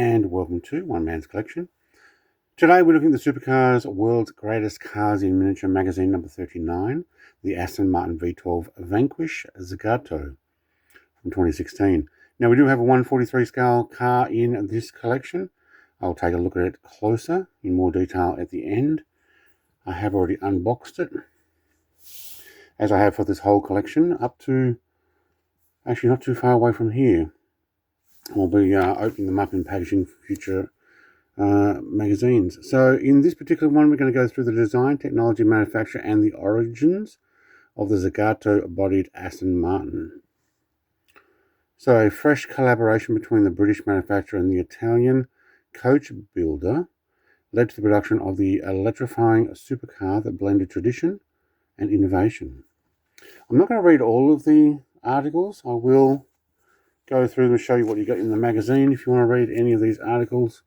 and welcome to One Man's Collection. Today we're looking at the Supercars World's Greatest Cars in Miniature magazine number 39, the Aston Martin V12 Vanquish Zagato from 2016. Now we do have a 143 scale car in this collection. I'll take a look at it closer in more detail at the end. I have already unboxed it, as I have for this whole collection, up to, actually not too far away from here. I'll be opening them up in packaging for future magazines. So in this particular one, we're going to go through the design, technology, manufacture, and the origins of the Zagato-bodied Aston Martin. So a fresh collaboration between the British manufacturer and the Italian coach builder led to the production of the electrifying supercar that blended tradition and innovation. I'm not going to read all of the articles. I will go through them and show you what you got in the magazine. If you want to read any of these articles,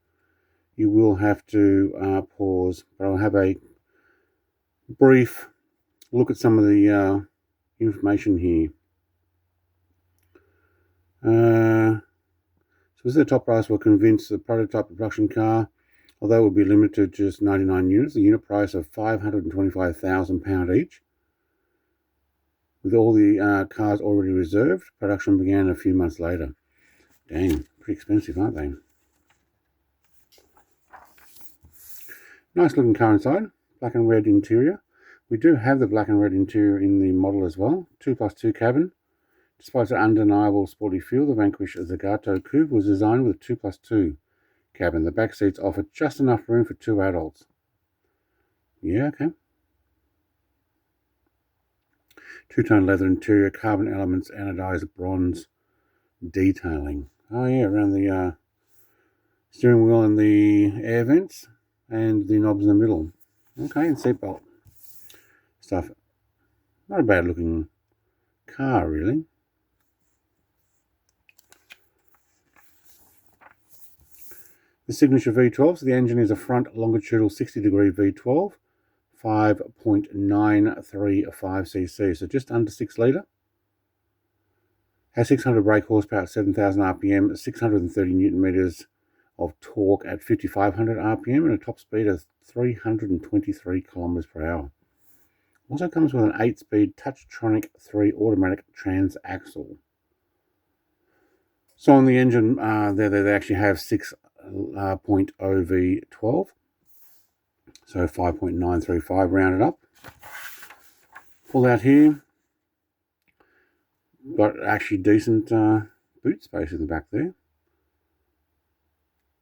you will have to pause, but I'll have a brief look at some of the information here. So this is the top price. We're convinced the prototype production car, although it will be limited to just 99 units, the unit price of £525,000 each. With all the cars already reserved, production began a few months later. Dang, pretty expensive, aren't they? Nice looking car inside, black and red interior. We do have the black and red interior in the model as well. 2+2 cabin. Despite its undeniable sporty feel, the Vanquish Zagato Coupe was designed with a 2+2 cabin. The back seats offer just enough room for 2 adults. Yeah, okay. Two-tone leather interior, carbon elements, anodized bronze detailing. Oh yeah, around the steering wheel and the air vents and the knobs in the middle. Okay, and seatbelt stuff. Not a bad looking car, really. The signature V12, so the engine is a front longitudinal 60-degree V12, 5.935cc, so just under 6 litre. Has 600 brake horsepower at 7,000 RPM, 630 Newton meters of torque at 5,500 RPM, and a top speed of 323 kilometers per hour. Also comes with an 8-speed Touchtronic 3 automatic transaxle. So on the engine, they actually have 6.0 V12, so 5.935 rounded up. Pull out here. Got actually decent boot space in the back there.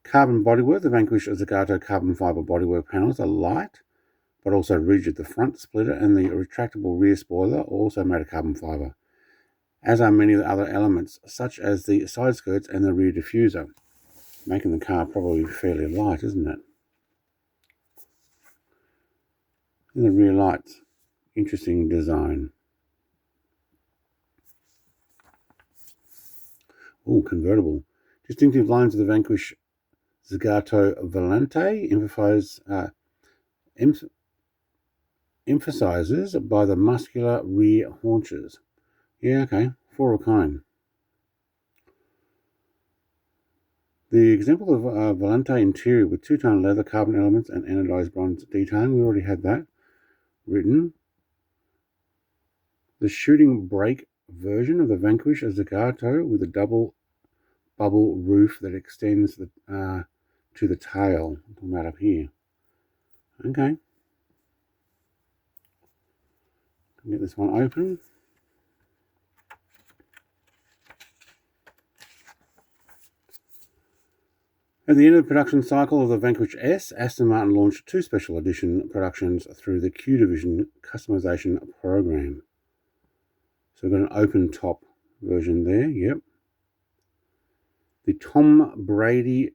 Carbon bodywork. The Vanquish Zagato carbon fiber bodywork panels are light, but also rigid. The front splitter and the retractable rear spoiler are also made of carbon fiber, as are many of the other elements, such as the side skirts and the rear diffuser, making the car probably fairly light, isn't it? And the rear lights. Interesting design. Oh, convertible. Distinctive lines of the Vanquish Zagato Volante emphasizes by the muscular rear haunches. Yeah, okay, 4 of a kind. The example of Volante interior with 2-tone leather, carbon elements, and anodized bronze detailing. We already had that written. The shooting brake version of the Vanquish Zagato with a double bubble roof that extends to the tail. I'm talking about up here. Okay. Get this one open. At the end of the production cycle of the Vanquish S, Aston Martin launched 2 special edition productions through the Q Division customization program. So we've got an open top version there, yep. The Tom Brady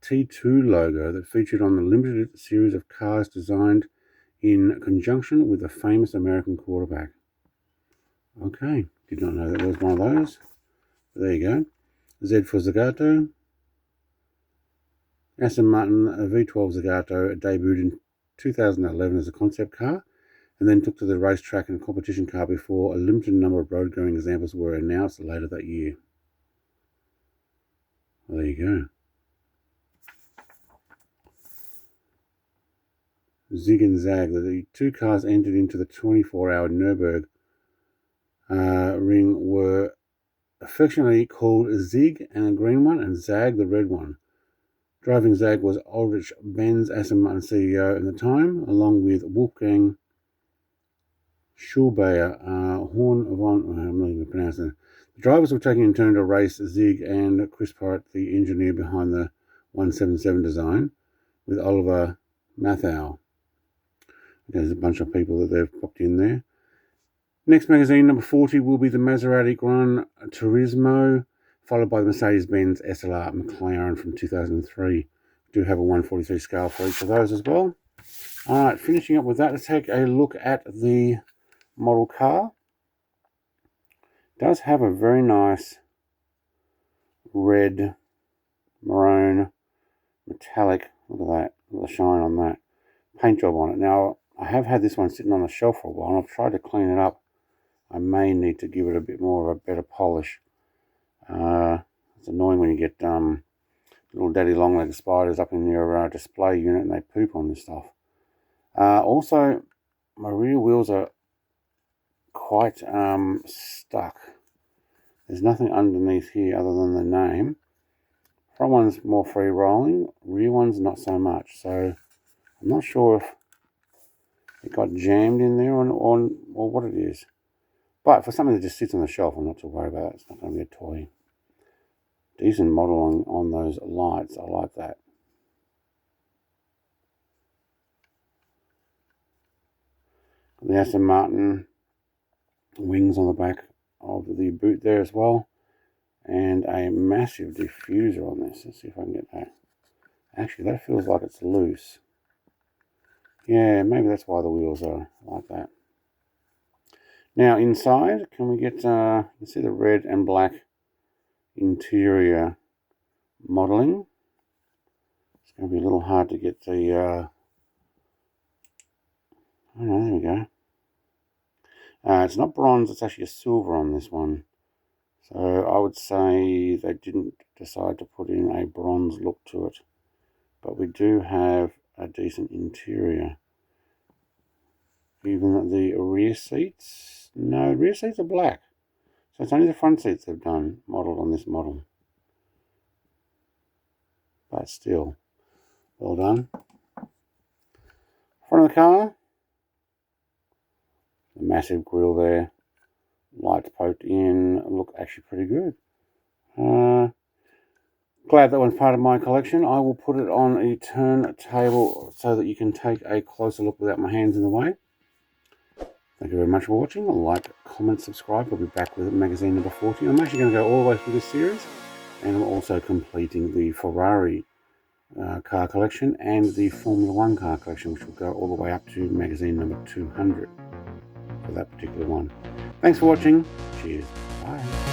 T2 logo that featured on the limited series of cars designed in conjunction with the famous American quarterback. Okay, did not know that there was one of those. But there you go. Z for Zagato. Aston Martin V12 Zagato debuted in 2011 as a concept car and then took to the racetrack and competition car before a limited number of road-going examples were announced later that year. Well, there you go. Zig and Zag. The two cars entered into the 24-hour Nürburgring ring were affectionately called Zig and the green one and Zag the red one. Driving Zag was Ulrich Benz, Aston Martin CEO at the time, along with Wolfgang Schulbayer, Horn von, I'm not even pronouncing it. The drivers were taking in turn to race Zig and Chris Porrett, the engineer behind the 177 design, with Oliver Mathau. There's a bunch of people that they've popped in there. Next magazine, number 40, will be the Maserati Gran Turismo, followed by the Mercedes-Benz SLR McLaren from 2003. We do have a 143 scale for each of those as well. All right, finishing up with that, let's take a look at the model car. It does have a very nice red, maroon, metallic, look at that, look at the shine on that, paint job on it. Now, I have had this one sitting on the shelf for a while, and I've tried to clean it up. I may need to give it a bit more of a better polish. It's annoying when you get little daddy long-legged spiders up in your display unit and they poop on this stuff. Also, my rear wheels are quite stuck. There's nothing underneath here other than the name. Front one's more free rolling, rear one's not so much. So I'm not sure if it got jammed in there or what it is. But for something that just sits on the shelf, I'm not too worried about it. It's not going to be a toy. Decent model on those lights. I like that. The Aston Martin wings on the back of the boot there as well. And a massive diffuser on this. Let's see if I can get that. Actually, that feels like it's loose. Yeah, maybe that's why the wheels are like that. Now inside, can we get, you can see the red and black interior modeling. It's going to be a little hard to get the, oh no, there we go. It's not bronze, it's actually a silver on this one. So I would say they didn't decide to put in a bronze look to it. But we do have a decent interior. Even the rear seats, no, rear seats are black. So it's only the front seats they've done modelled on this model. But still, well done. Front of the car, the massive grille there, lights poked in, look actually pretty good. Glad that one's part of my collection. I will put it on a turntable so that you can take a closer look without my hands in the way. Thank you very much for watching. Like, comment, subscribe. We'll be back with magazine number 40. I'm actually going to go all the way through this series, and I'm also completing the Ferrari car collection and the Formula 1 car collection, which will go all the way up to magazine number 200 for that particular one. Thanks for watching. Cheers. Bye.